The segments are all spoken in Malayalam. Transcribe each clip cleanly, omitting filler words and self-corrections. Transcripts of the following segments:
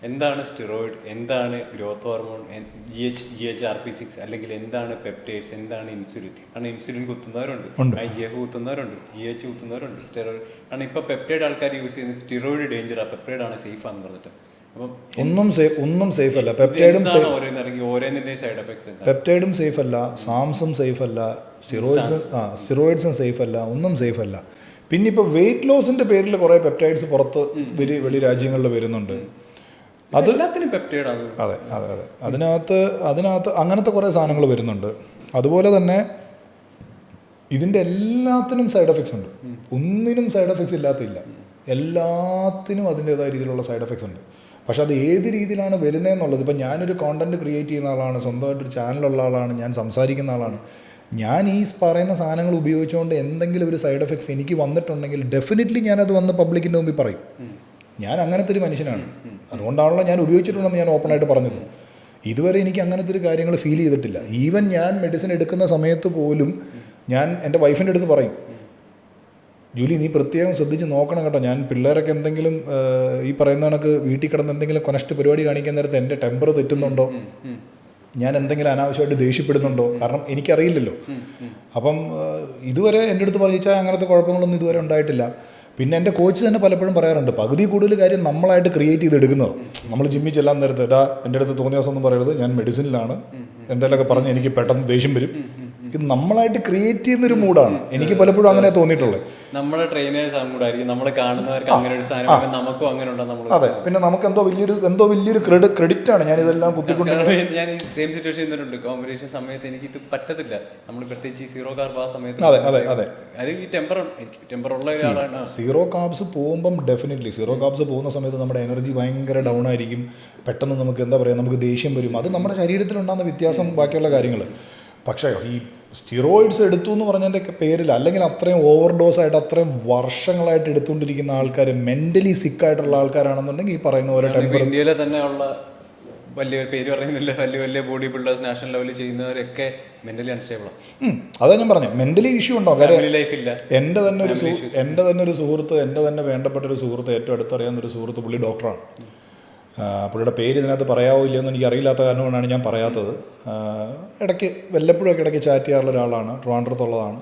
എന്താണ് സ്റ്റിറോയിഡ്, എന്താണ് ഗ്രോത്ത് ഹോർമോൺ, GHRP6 അല്ലെങ്കിൽ എന്താണ് പെപ്റ്റൈഡ്സ്, എന്താണ് ഇൻസുലിൻ? കാരണം ഇൻസുലിൻ കുത്തുന്നവരുണ്ട്, IGF കുത്തുന്നവരുണ്ട്, GH കുത്തുന്നവരുണ്ട്, സ്റ്റിറോയിഡ്. കാരണം ഇപ്പോൾ പെപ്റ്റൈഡ് ആൾക്കാർ യൂസ് ചെയ്യുന്നത് സ്റ്റിറോയിഡ് ഡേഞ്ചറാണ്, പെപ്റ്റൈഡ് ആണ് സേഫ് ആണെന്ന് പറഞ്ഞിട്ട്. അപ്പം ഒന്നും സേഫ് അല്ല. പെപ്റ്റൈഡും സൈഡ് എഫക്ട്സ്, പെപ്റ്റൈഡും സേഫ് അല്ല, സാംസും സേഫ് അല്ല, സ്റ്റിറോയിഡ്സും സേഫ് അല്ല, ഒന്നും സേഫ് അല്ല. പിന്നെ ഇപ്പോൾ വെയിറ്റ് ലോസിന്റെ പേരിൽ കുറേ പെപ്റ്റൈഡ്സ് പുറത്ത് വലിയ രാജ്യങ്ങളിൽ വരുന്നുണ്ട്. അത് അതെ അതെ അതെ അതിനകത്ത് അങ്ങനത്തെ കുറേ സാധനങ്ങൾ വരുന്നുണ്ട്. അതുപോലെ തന്നെ ഇതിൻ്റെ എല്ലാത്തിനും സൈഡ് എഫക്ട്സ് ഉണ്ട്. ഒന്നിനും സൈഡ് എഫക്ട്സ് ഇല്ലാത്തില്ല, എല്ലാത്തിനും അതിൻ്റേതായ രീതിയിലുള്ള സൈഡ് എഫക്ട്സ് ഉണ്ട്. പക്ഷെ അത് ഏത് രീതിയിലാണ് വരുന്നതെന്നുള്ളത്, ഇപ്പം ഞാനൊരു കോണ്ടന്റ് ക്രിയേറ്റ് ചെയ്യുന്ന ആളാണ്, സ്വന്തമായിട്ടൊരു ചാനലുള്ള ആളാണ്, ഞാൻ സംസാരിക്കുന്ന ആളാണ്. ഞാൻ ഈ പറയുന്ന സാധനങ്ങൾ ഉപയോഗിച്ചുകൊണ്ട് എന്തെങ്കിലും ഒരു സൈഡ് എഫക്ട്സ് എനിക്ക് വന്നിട്ടുണ്ടെങ്കിൽ ഡെഫിനറ്റ്ലി ഞാനത് വന്ന് പബ്ലിക്കിൻ്റെ മുമ്പിൽ പറയും. ഞാൻ അങ്ങനത്തെ ഒരു മനുഷ്യനാണ്. അതുകൊണ്ടാണല്ലോ ഞാൻ ഉപയോഗിച്ചിട്ടുണ്ടെന്ന് ഞാൻ ഓപ്പണായിട്ട് പറഞ്ഞത്. ഇതുവരെ എനിക്ക് അങ്ങനത്തെ ഒരു കാര്യങ്ങൾ ഫീൽ ചെയ്തിട്ടില്ല. ഈവൻ ഞാൻ മെഡിസിൻ എടുക്കുന്ന സമയത്ത് പോലും ഞാൻ എൻ്റെ വൈഫിൻ്റെ അടുത്ത് പറയും, ജൂലി നീ പ്രത്യേകം ശ്രദ്ധിച്ച് നോക്കണം കേട്ടോ, ഞാൻ പിള്ളേരൊക്കെ എന്തെങ്കിലും ഈ പറയുന്ന കണക്ക് വീട്ടിൽ കിടന്ന് എന്തെങ്കിലും കൊനസ്റ്റ് പരിപാടി കാണിക്കാൻ നേരത്ത് എൻ്റെ ടെമ്പർ തെറ്റുന്നുണ്ടോ, ഞാൻ എന്തെങ്കിലും അനാവശ്യമായിട്ട് ദേഷ്യപ്പെടുന്നുണ്ടോ, കാരണം എനിക്കറിയില്ലല്ലോ. അപ്പം ഇതുവരെ എൻ്റെ അടുത്ത് പറഞ്ഞാൽ അങ്ങനത്തെ കുഴപ്പങ്ങളൊന്നും ഇതുവരെ ഉണ്ടായിട്ടില്ല. പിന്നെ എൻ്റെ കോച്ച് തന്നെ പലപ്പോഴും പറയാറുണ്ട്, പകുതി കൂടുതൽ കാര്യം നമ്മളായിട്ട് ക്രിയേറ്റ് ചെയ്തെടുക്കുന്നത്. നമ്മൾ ജിമ്മിൽ ചെല്ലാൻ നേരത്ത് എൻ്റെ അടുത്ത് തോന്നിയ ദിവസം ഒന്നും പറയരുത്, ഞാൻ മെഡിസിനിലാണ്, എന്തെങ്കിലുമൊക്കെ പറഞ്ഞ് എനിക്ക് പെട്ടെന്ന് ദേഷ്യം വരും. ഇത് നമ്മളായിട്ട് ക്രിയേറ്റ് ചെയ്യുന്നൊരു മൂഡാണ്. എനിക്ക് പലപ്പോഴും അങ്ങനെ തോന്നിയിട്ടുള്ളത്. നമ്മുടെ ട്രെയിനേഴ്സ് അങ്ങോട്ടായിരിക്കും, നമ്മൾ കാണുന്നവർക്ക് അങ്ങനെ ഒരു സാധനം നമുക്കും അങ്ങനെ ഉണ്ടോ. അതെ, പിന്നെ നമുക്ക് എന്തോ വലിയൊരു ക്രെഡിറ്റ് ആണ് ഞാൻ ഇതെല്ലാം കുത്തിക്കൊണ്ടിരിക്കുന്നത്. ഞാൻ ഈ സെയിം സിറ്റുവേഷൻ ചെയ്തിട്ടുണ്ട്. കോമ്പറ്റീഷൻ സമയത്ത് എനിക്ക് ഇത് പറ്റത്തില്ല, നമ്മൾ പ്രത്യേകിച്ച് ഈ സീറോ കാർബ് ആ സമയത്ത്. അതെ അതെ അതെ അത് ഈ ടെമ്പർ ഉള്ള ഒരാളാണ്. സീറോ കാർബ്സ് പോകുമ്പം ഡെഫിനറ്റ്ലി സീറോ കാർബ്സ് പോകുന്ന സമയത്ത് നമ്മുടെ എനർജി ഭയങ്കര ഡൗൺ ആയിരിക്കും. പെട്ടെന്ന് നമുക്ക് എന്താ പറയുക, നമുക്ക് ദേഷ്യം വരും. അത് നമ്മുടെ ശരീരത്തിലുണ്ടാകുന്ന വ്യത്യാസം, ബാക്കിയുള്ള കാര്യങ്ങൾ. പക്ഷേ ഈ സ്റ്റിറോയിഡ്സ് എടുത്തു എന്ന് പറഞ്ഞതിൻ്റെ പേരിൽ, അല്ലെങ്കിൽ അത്രയും ഓവർഡോസ് ആയിട്ട് അത്രയും വർഷങ്ങളായിട്ട് എടുത്തുകൊണ്ടിരിക്കുന്ന ആൾക്കാർ മെൻ്റലി സിക്കായിട്ടുള്ള ആൾക്കാരാണെന്നുണ്ടെങ്കിൽ ഈ പറയുന്ന പോലെ ടെമ്പർ. ഇന്ത്യയിലെ തന്നെ ഉള്ള വലിയ പേര് പറയുന്നില്ല, വലിയ ബോഡി ബിൽഡേഴ്സ് നാഷണൽ ലെവലിൽ ചെയ്യുന്നവരൊക്കെ മെൻ്റലി അൺസ്റ്റേബിളാണ്. അതാ ഞാൻ പറഞ്ഞു, മെൻ്റലി ഇഷ്യൂ ഉണ്ടോ? ലൈഫില്ല. എൻ്റെ തന്നെ ഒരു സുഹൃത്ത്, എൻ്റെ തന്നെ വേണ്ടപ്പെട്ട ഒരു സുഹൃത്ത്, ഏറ്റവും അടുത്തറിയാവുന്നൊരു സുഹൃത്ത്, പുള്ളി ഡോക്ടറാണ്. പുള്ളിയുടെ പേര് ഇതിനകത്ത് പറയാവോ ഇല്ലയെന്ന് എനിക്ക് അറിയില്ലാത്ത കാരണം കൊണ്ടാണ് ഞാൻ പറയാത്തത്. വല്ലപ്പോഴൊക്കെ ചാറ്റ് ചെയ്യാറുള്ള ഒരാളാണ്, ട്രിവാൻഡ്രത്തുള്ളതാണ്.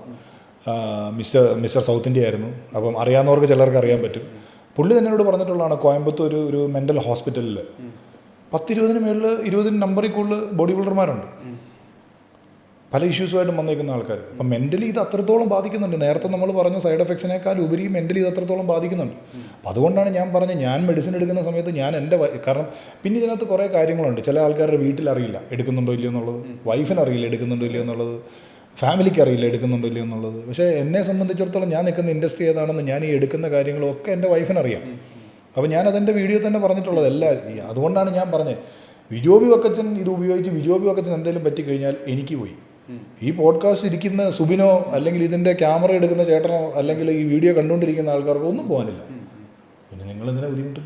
മിസ്റ്റർ സൗത്ത് ഇന്ത്യ ആയിരുന്നു. അപ്പം അറിയാവുന്നവർക്ക് ചിലർക്ക് അറിയാൻ പറ്റും. പുള്ളി തന്നെ എന്നോട് പറഞ്ഞിട്ടുള്ളതാണ്, കോയമ്പത്തൂർ ഒരു മെൻ്റൽ ഹോസ്പിറ്റലിൽ 10-20 മേളിൽ 20 നമ്പറിൽ കൂടുതൽ ബോഡി ബിൽഡർമാരുണ്ട്, പല ഇഷ്യൂസുമായിട്ടും വന്നേക്കുന്ന ആൾക്കാർ. അപ്പം മെൻ്റലി ഇത് അത്രത്തോളം ബാധിക്കുന്നുണ്ട്. നേരത്തെ നമ്മൾ പറഞ്ഞ സൈഡ് എഫക്ട്സിനേക്കാൾ ഉപരി മെൻ്റലി ഇത് അത്രത്തോളം ബാധിക്കുന്നുണ്ട്. അപ്പം അതുകൊണ്ടാണ് ഞാൻ പറഞ്ഞത്, ഞാൻ മെഡിസിൻ എടുക്കുന്ന സമയത്ത് ഞാൻ എൻ്റെ കാരണം പിന്നെ ഇതിനകത്ത് കുറേ കാര്യങ്ങളുണ്ട്. ചില ആൾക്കാരുടെ വീട്ടിൽ അറിയില്ല എടുക്കുന്നുണ്ടോ ഇല്ലയോ എന്നുള്ളത്, വൈഫിന് അറിയില്ല എടുക്കുന്നുണ്ടോ ഇല്ലയോ എന്നുള്ളത്, ഫാമിലിക്ക് അറിയില്ല എടുക്കുന്നുണ്ടോ ഇല്ലയോ എന്നുള്ളത്. പക്ഷേ എന്നെ സംബന്ധിച്ചിടത്തോളം ഞാൻ നിൽക്കുന്ന ഇൻഡസ്ട്രി ഏതാണെന്ന്, ഞാൻ ഈ എടുക്കുന്ന കാര്യങ്ങളും ഒക്കെ എൻ്റെ വൈഫിനറിയാം. അപ്പോൾ ഞാനതെൻ്റെ വീഡിയോ തന്നെ പറഞ്ഞിട്ടുള്ളത് എല്ലാവരും. അതുകൊണ്ടാണ് ഞാൻ പറഞ്ഞത്, വിജോബി വക്കച്ചൻ ഇത് ഉപയോഗിച്ച് വിജോബി വക്കച്ചൻ എന്തെങ്കിലും പറ്റിക്കഴിഞ്ഞാൽ എനിക്ക് പോയി. ഈ പോഡ്കാസ്റ്റ് ഇരിക്കുന്ന സുബിനോ, അല്ലെങ്കിൽ ഇതിൻ്റെ ക്യാമറ എടുക്കുന്ന ചേട്ടനോ, അല്ലെങ്കിൽ ഈ വീഡിയോ കണ്ടുകൊണ്ടിരിക്കുന്ന ആൾക്കാർക്കോ ഒന്നും പോകാനില്ല. പിന്നെ നിങ്ങളെന്തിനാ ബുദ്ധിമുട്ടും?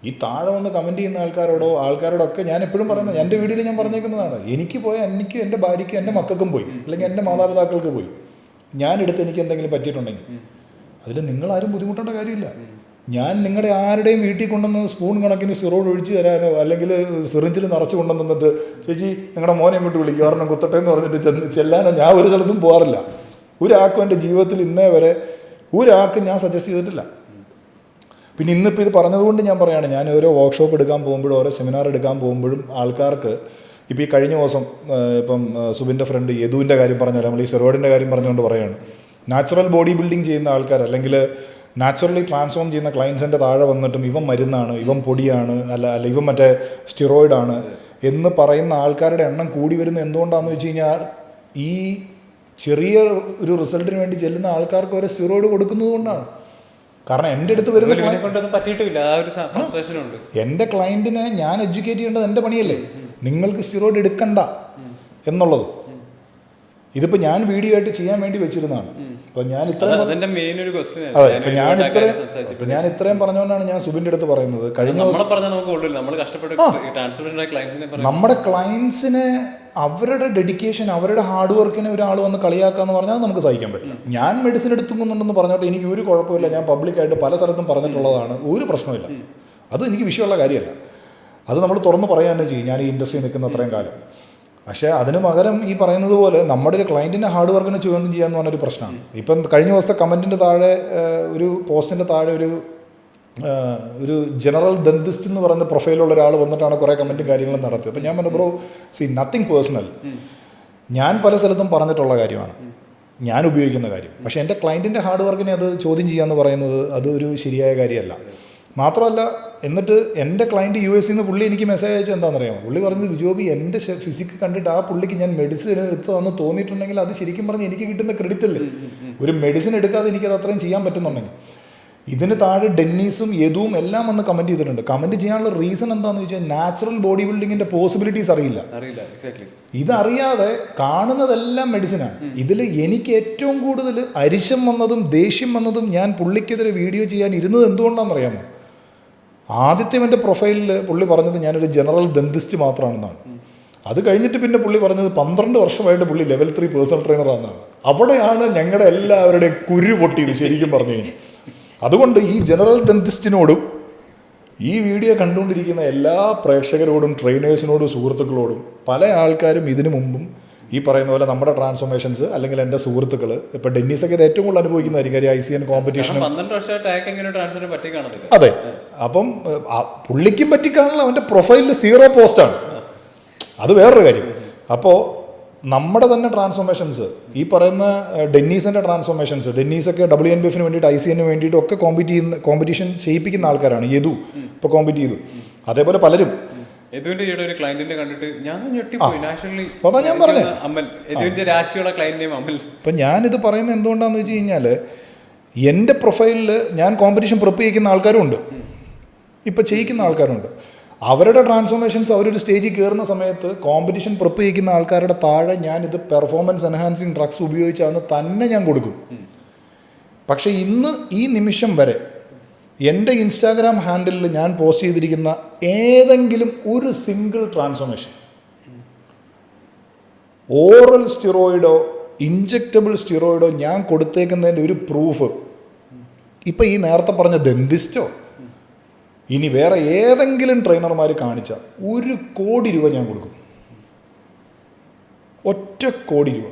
ഈ താഴെ വന്ന് കമൻറ്റ് ചെയ്യുന്ന ആൾക്കാരോടൊക്കെ ഞാൻ എപ്പോഴും പറയുന്നത്, എൻ്റെ വീഡിയോയിൽ ഞാൻ പറഞ്ഞേക്കുന്നതാണ്, എനിക്ക് പോയാൽ എനിക്കും എൻ്റെ ഭാര്യയ്ക്കും എൻ്റെ മക്കൾക്കും പോയി, അല്ലെങ്കിൽ എൻ്റെ മാതാപിതാക്കൾക്ക് പോയി, ഞാനെടുത്ത് എനിക്ക് എന്തെങ്കിലും പറ്റിയിട്ടുണ്ടെങ്കിൽ അതിൽ നിങ്ങളാരും ബുദ്ധിമുട്ടേണ്ട കാര്യമില്ല. ഞാൻ നിങ്ങളുടെ ആരുടെയും വീട്ടിൽ കൊണ്ടുവന്ന് സ്പൂൺ കണക്കിന് സ്റ്റിറോയിഡ് ഒഴിച്ച് തരാനോ, അല്ലെങ്കിൽ സിറിഞ്ചിൽ നിറച്ച് കൊണ്ടുവന്നിട്ട് ചേച്ചി നിങ്ങളുടെ മോനെ ഇങ്ങോട്ട് വിളിക്കുക ഒരെണ്ണം കുത്തട്ടെ എന്ന് പറഞ്ഞിട്ട് ചെല്ലാനോ ഞാൻ ഒരു സ്ഥലത്തും പോകാറില്ല. ഒരാൾക്കും എൻ്റെ ജീവിതത്തിൽ ഇന്നേ വരെ ഒരാൾക്കും ഞാൻ സജസ്റ്റ് ചെയ്തിട്ടില്ല. പിന്നെ ഇന്നിപ്പോൾ ഇത് പറഞ്ഞതുകൊണ്ട് ഞാൻ പറയുകയാണ്, ഞാൻ ഓരോ വർക്ക്ഷോപ്പ് എടുക്കാൻ പോകുമ്പോഴും ഓരോ സെമിനാർ എടുക്കാൻ പോകുമ്പോഴും ആൾക്കാർക്ക്, ഇപ്പോൾ ഈ കഴിഞ്ഞ ദിവസം ഇപ്പം സുബിൻ്റെ ഫ്രണ്ട് യദുവിൻ്റെ കാര്യം പറഞ്ഞാൽ, നമ്മൾ ഈ സ്റ്റിറോയിഡിൻ്റെ കാര്യം പറഞ്ഞുകൊണ്ട് പറയുകയാണ്, നാച്ചുറൽ ബോഡി ബിൽഡിങ് ചെയ്യുന്ന ആൾക്കാർ, അല്ലെങ്കിൽ നാച്ചുറലി ട്രാൻസ്ഫോം ചെയ്യുന്ന ക്ലയൻസിൻ്റെ താഴെ വന്നിട്ടും ഇവൻ മരുന്നാണ്, ഇവൻ പൊടിയാണ്, അല്ല ഇവൻ മറ്റേ സ്റ്റിറോയിഡാണ് എന്ന് പറയുന്ന ആൾക്കാരുടെ എണ്ണം കൂടി വരുന്നത് എന്തുകൊണ്ടാണെന്ന് വെച്ച് കഴിഞ്ഞാൽ, ഈ ചെറിയ ഒരു റിസൾട്ടിന് വേണ്ടി ചെല്ലുന്ന ആൾക്കാർക്ക് ഒരു സ്റ്റിറോയിഡ് കൊടുക്കുന്നത് കൊണ്ടാണ്. കാരണം എൻ്റെ അടുത്ത് വരുന്ന എൻ്റെ ക്ലയൻറ്റിനെ ഞാൻ എഡ്യൂക്കേറ്റ് ചെയ്യേണ്ടത് എൻ്റെ പണിയല്ലേ, നിങ്ങൾക്ക് സ്റ്റിറോയിഡ് എടുക്കണ്ട എന്നുള്ളത്. ഇതിപ്പോൾ ഞാൻ വീഡിയോ ആയിട്ട് ചെയ്യാൻ വേണ്ടി വെച്ചിരുന്നതാണ്. അപ്പം ഞാൻ ഇത്രയും പറഞ്ഞുകൊണ്ടാണ് ഞാൻ സുബിൻ്റെ അടുത്ത് പറയുന്നത്. നമ്മുടെ ക്ലയൻസിനെ, അവരുടെ ഡെഡിക്കേഷൻ, അവരുടെ ഹാർഡ് വർക്കിനെ ഒരാൾ വന്ന് കളിയാക്കാന്ന് പറഞ്ഞാൽ നമുക്ക് സഹിക്കാൻ പറ്റില്ല. ഞാൻ മെഡിസിൻ എടുത്തുകൊണ്ടുണ്ടെന്ന് പറഞ്ഞോട്ടെ, എനിക്ക് ഒരു കുഴപ്പമില്ല, ഞാൻ പബ്ലിക്കായിട്ട് പല സ്ഥലത്തും പറഞ്ഞിട്ടുള്ളതാണ്, ഒരു പ്രശ്നമില്ല. അത് എനിക്ക് വിഷയമുള്ള കാര്യമല്ല. അത് നമ്മൾ തുറന്ന് പറയാൻ തന്നെ ചെയ്യും, ഞാൻ ഈ ഇൻഡസ്ട്രിയിൽ നിൽക്കുന്ന അത്രയും കാലം. പക്ഷേ അതിന് പകരം ഈ പറയുന്നത് പോലെ നമ്മുടെ ഒരു ക്ലയൻറ്റിൻ്റെ ഹാർഡ് വർക്കിനെ ചോദ്യം ചെയ്യാന്ന് പറഞ്ഞൊരു പ്രശ്നമാണ്. ഇപ്പം കഴിഞ്ഞ ദിവസത്തെ കമൻറ്റിൻ്റെ താഴെ ഒരു പോസ്റ്റിൻ്റെ താഴെ ഒരു ജനറൽ ദന്തിസ്റ്റ് എന്ന് പറയുന്ന പ്രൊഫൈലുള്ള ഒരാൾ വന്നിട്ടാണ് കുറേ കമൻറ്റും കാര്യങ്ങളും നടത്തിയത്. അപ്പോൾ ഞാൻ പറഞ്ഞു ബ്രോ, സി നത്തിങ് പേഴ്സണൽ, ഞാൻ പല സ്ഥലത്തും പറഞ്ഞിട്ടുള്ള കാര്യമാണ്, ഞാൻ ഉപയോഗിക്കുന്ന കാര്യം. പക്ഷേ എൻ്റെ ക്ലയൻറ്റിൻ്റെ ഹാർഡ് വർക്കിനെ അത് ചോദ്യം ചെയ്യാന്ന് പറയുന്നത് അത് ഒരു ശരിയായ കാര്യമല്ല. മാത്രമല്ല, എന്നിട്ട് എൻ്റെ ക്ലയൻറ്റ് US നിന്ന് പുള്ളി എനിക്ക് മെസ്സേജ് അയച്ചാൽ എന്താണെന്നറിയാമോ? പുള്ളി പറഞ്ഞത്, വിജോബി എൻ്റെ ഫിസിക്ക് കണ്ടിട്ട് ആ പുള്ളിക്ക് ഞാൻ മെഡിസിൻ എടുത്തതെന്ന് തോന്നിയിട്ടുണ്ടെങ്കിൽ അത് ശരിക്കും പറഞ്ഞ് എനിക്ക് കിട്ടുന്ന ക്രെഡിറ്റ് അല്ലേ. ഒരു മെഡിസിൻ എടുക്കാതെ എനിക്കത് അത്രയും ചെയ്യാൻ പറ്റുന്നുണ്ടെങ്കിൽ. ഇതിന് താഴെ ഡെന്നീസും യദുവും എല്ലാം വന്ന് കമൻറ്റ് ചെയ്തിട്ടുണ്ട്. കമൻറ്റ് ചെയ്യാനുള്ള റീസൺ എന്താണെന്ന് വെച്ചാൽ നാച്ചുറൽ ബോഡി ബിൽഡിങ്ങിൻ്റെ പോസിബിലിറ്റീസ് അറിയില്ല. ഇതറിയാതെ കാണുന്നതെല്ലാം മെഡിസിനാണ്. ഇതിൽ എനിക്ക് ഏറ്റവും കൂടുതൽ അരിശം വന്നതും ദേഷ്യം വന്നതും ഞാൻ പുള്ളിക്കെതിരെ വീഡിയോ ചെയ്യാൻ ഇരുന്നത് എന്തുകൊണ്ടാണെന്നറിയാമോ? ആദ്യത്തെ എൻ്റെ പ്രൊഫൈലിൽ പുള്ളി പറഞ്ഞത് ഞാനൊരു ജനറൽ ദന്തിസ്റ്റ് മാത്രമാണെന്നാണ്. അത് കഴിഞ്ഞിട്ട് പിന്നെ പുള്ളി പറഞ്ഞത് 12 വർഷമായിട്ട് പുള്ളി ലെവൽ 3 പേഴ്സണൽ ട്രെയിനറാണെന്നാണ്. അവിടെയാണ് ഞങ്ങളുടെ എല്ലാവരുടെയും കുരു പൊട്ടിയത് ശരിക്കും പറഞ്ഞു കഴിഞ്ഞാൽ. അതുകൊണ്ട് ഈ ജനറൽ ദന്തിസ്റ്റിനോടും ഈ വീഡിയോ കണ്ടുകൊണ്ടിരിക്കുന്ന എല്ലാ പ്രേക്ഷകരോടും ട്രെയിനേഴ്സിനോടും സുഹൃത്തുക്കളോടും, പല ആൾക്കാരും ഇതിനു മുമ്പും ഈ പറയുന്ന പോലെ നമ്മുടെ ട്രാൻസ്ഫോർമേഷൻസ് അല്ലെങ്കിൽ എൻ്റെ സുഹൃത്തുക്കൾ, ഇപ്പോൾ ഡെന്നീസൊക്കെ ഇത് ഏറ്റവും കൂടുതൽ അനുഭവിക്കുന്നതായിരിക്കും കാര്യം ICN കോമ്പറ്റീഷൻ. അതെ, അപ്പം പുള്ളിക്കും പറ്റിക്കാണല്ലോ, അവൻ്റെ പ്രൊഫൈലിൽ 0 പോസ്റ്റാണ്, അത് വേറൊരു കാര്യം. അപ്പോൾ നമ്മുടെ തന്നെ ട്രാൻസ്ഫോർമേഷൻസ്, ഈ പറയുന്ന ഡെന്നീസിൻ്റെ ട്രാൻസ്ഫോർമേഷൻസ്, ഡെന്നീസൊക്കെ WNBF വേണ്ടിയിട്ട് ICN വേണ്ടിയിട്ടും ഒക്കെ കോമ്പറ്റീഷൻ ചെയ്യിപ്പിക്കുന്ന ആൾക്കാരാണ്. യദു ഇപ്പോൾ കോമ്പറ്റ് ചെയ്തു, അതേപോലെ പലരും. യദുവിന്റെ ഒരു ക്ലയന്റിനെ കണ്ടിട്ട് ഞാൻ ഞെട്ടിപ്പോയി. നാഷണലി അതാ ഞാൻ പറഞ്ഞത്, അമൽ, യദുവിന്റെ രാശിയുള്ള ക്ലയന്റ് നെയിം അമൽ. ഇപ്പം ഞാനിത് പറയുന്നത് എന്തുകൊണ്ടാണെന്ന് വെച്ച് കഴിഞ്ഞാൽ, എൻ്റെ പ്രൊഫൈലിൽ ഞാൻ കോമ്പറ്റീഷൻ പ്രിപ്പ് ചെയ്യിക്കുന്ന ആൾക്കാരും ഉണ്ട്, ഇപ്പം ചെയ്യിക്കുന്ന ആൾക്കാരുണ്ട്. അവരുടെ ട്രാൻസ്ഫോർമേഷൻസ് അവരൊരു സ്റ്റേജിൽ കയറുന്ന സമയത്ത് കോമ്പറ്റീഷൻ പ്രിപ്പ് ചെയ്യിക്കുന്ന ആൾക്കാരുടെ താഴെ ഞാനിത് പെർഫോമൻസ് എൻഹാൻസിങ് ഡ്രഗ്സ് ഉപയോഗിച്ചാന്ന് തന്നെ ഞാൻ കൊടുക്കും. പക്ഷേ ഇന്ന് ഈ നിമിഷം വരെ എൻ്റെ ഇൻസ്റ്റാഗ്രാം ഹാൻഡിലിൽ ഞാൻ പോസ്റ്റ് ചെയ്തിരിക്കുന്ന ഏതെങ്കിലും ഒരു സിംഗിൾ ട്രാൻസ്ഫോർമേഷൻ, ഓറൽ സ്റ്റിറോയിഡോ ഇഞ്ചക്റ്റബിൾ സ്റ്റിറോയിഡോ ഞാൻ കൊടുത്തേക്കുന്നതിൻ്റെ ഒരു പ്രൂഫ് ഇപ്പം ഈ നേരത്തെ പറഞ്ഞ ദന്തിസ്റ്റോ ഇനി വേറെ ഏതെങ്കിലും ട്രെയിനർമാർ കാണിച്ച 1 കോടി രൂപ ഞാൻ കൊടുക്കും. 1 കോടി രൂപ.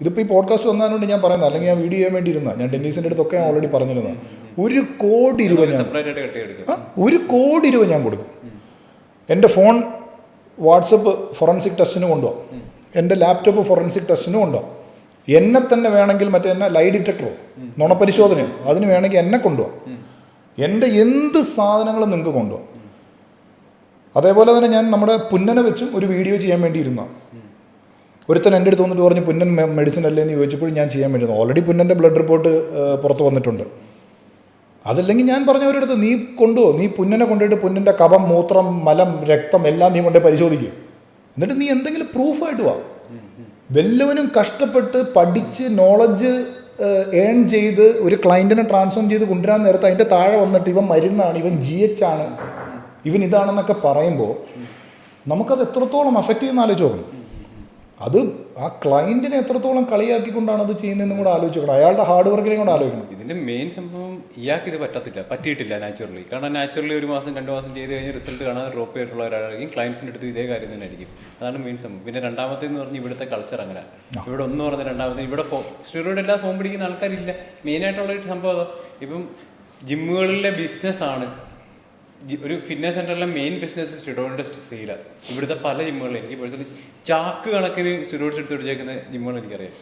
ഇതിപ്പോൾ ഈ പോഡ്കാസ്റ്റ് വന്നതുകൊണ്ട് ഞാൻ പറയുന്നത്, അല്ലെങ്കിൽ ഞാൻ വീഡിയോ ചെയ്യാൻ വേണ്ടി ഇരുന്ന, ഞാൻ ഡെന്നീസിൻ്റെ അടുത്തൊക്കെ ഓൾറെഡി പറഞ്ഞിരുന്നത്, 1 കോടി രൂപ ഞാൻ 1 കോടി രൂപ ഞാൻ കൊടുക്കും. എൻ്റെ ഫോൺ വാട്സപ്പ് ഫോറൻസിക് ടെസ്റ്റിന് കൊണ്ടുപോകാം, എൻ്റെ ലാപ്ടോപ്പ് ഫോറൻസിക് ടെസ്റ്റിന് കൊണ്ടുപോകാം, എന്നെ തന്നെ വേണമെങ്കിൽ മറ്റേ എന്നെ ലൈ ഡിറ്റക്ടറോ നുണപരിശോധനയോ അതിന് വേണമെങ്കിൽ എന്നെ കൊണ്ടുപോകാം. എൻ്റെ എന്ത് സാധനങ്ങളും നിങ്ങൾക്ക് കൊണ്ടുപോകാം. അതേപോലെ തന്നെ ഞാൻ നമ്മുടെ പുന്നനെ വെച്ചും ഒരു വീഡിയോ ചെയ്യാൻ വേണ്ടി ഇരുന്ന ഒരുത്തൻ എൻ്റെ അടുത്ത് വന്നിട്ട് പറഞ്ഞ് പുന്നൻ മെഡിസിൻ അല്ലേ എന്ന് ചോദിച്ചപ്പോഴും ഞാൻ ചെയ്യാൻ വേണ്ടി, ഓൾറെഡി പുന്നൻ്റെ ബ്ലഡ് റിപ്പോർട്ട് പുറത്ത് വന്നിട്ടുണ്ട്. അതല്ലെങ്കിൽ ഞാൻ പറഞ്ഞവരടുത്ത്, നീ കൊണ്ടുപോകും, നീ പുന്നനെ കൊണ്ടുപോയിട്ട് പുന്നൻ്റെ കഫം, മൂത്രം, മലം, രക്തം എല്ലാം നീ കൊണ്ടുപോയി പരിശോധിക്കുക. എന്നിട്ട് നീ എന്തെങ്കിലും പ്രൂഫായിട്ട് വാ. വല്ലവനും കഷ്ടപ്പെട്ട് പഠിച്ച് നോളജ് ഏൺ ചെയ്ത് ഒരു ക്ലയൻറ്റിനെ ട്രാൻസ്ഫോം ചെയ്ത് കൊണ്ടുവരാൻ നേരത്ത് അതിൻ്റെ താഴെ വന്നിട്ട് ഇവൻ മരുന്നാണ്, ഇവൻ GH ആണ്, ഇവൻ ഇതാണെന്നൊക്കെ പറയുമ്പോൾ നമുക്കത് എത്രത്തോളം അഫക്റ്റ് ചെയ്യുന്ന ആലോചിച്ച് നോക്കണം. അത് ആ ക്ലയൻറ്റിനെ എത്രത്തോളം കളിയാക്കിക്കൊണ്ടാണ് അത് ചെയ്യുന്നതെന്നും കൂടെ ആലോചിക്കണം. അയാളുടെ ഹാർഡ് വർക്കിനെയും കൂടെ ആലോചിക്കണം. ഇതിൻ്റെ മെയിൻ സംഭവം ഇയാൾക്ക് ഇത് പറ്റിയിട്ടില്ല നാച്ചുറലി. കാരണം നാച്ചുറലി 1 മാസം 2 മാസം ചെയ്ത് കഴിഞ്ഞ് റിസൾട്ട് കാണാതെ ഡ്രോപ്പ് ചെയ്തിട്ടുള്ള ഒരാളായിരിക്കും ക്ലയൻസിൻ്റെ അടുത്ത് ഇതേ കാര്യം തന്നെ ആയിരിക്കും. അതാണ് മെയിൻ സംഭവം. പിന്നെ രണ്ടാമത്തേന്ന് പറഞ്ഞാൽ ഇവിടുത്തെ കൾച്ചർ അങ്ങനെ. ഇവിടെ ഒന്ന് പറഞ്ഞ രണ്ടാമത്തെ ഇവിടെ സ്റ്റിറോയിഡ് എല്ലാം ഫോം പിടിക്കുന്ന ആൾക്കാരില്ല. മെയിനായിട്ടുള്ള ഒരു സംഭവം അതാ. ഇപ്പം ജിമ്മുകളിലെ ബിസിനസ്സാണ്, ഒരു ഫിറ്റ്നസ് സെൻ്ററിലെ മെയിൻ ബിസിനസ് സ്റ്റിറോയിഡിൻ്റെ സെയിലാണ്. ഇവിടുത്തെ പല ജിമ്മുകളിലും എനിക്ക് പേഴ്സണലി ചാക്ക് കണക്കിന് സ്റ്റിറോയിഡ്സ് എടുത്ത് പിടിച്ചേക്കുന്ന ജിമ്മുകൾ എനിക്കറിയാം.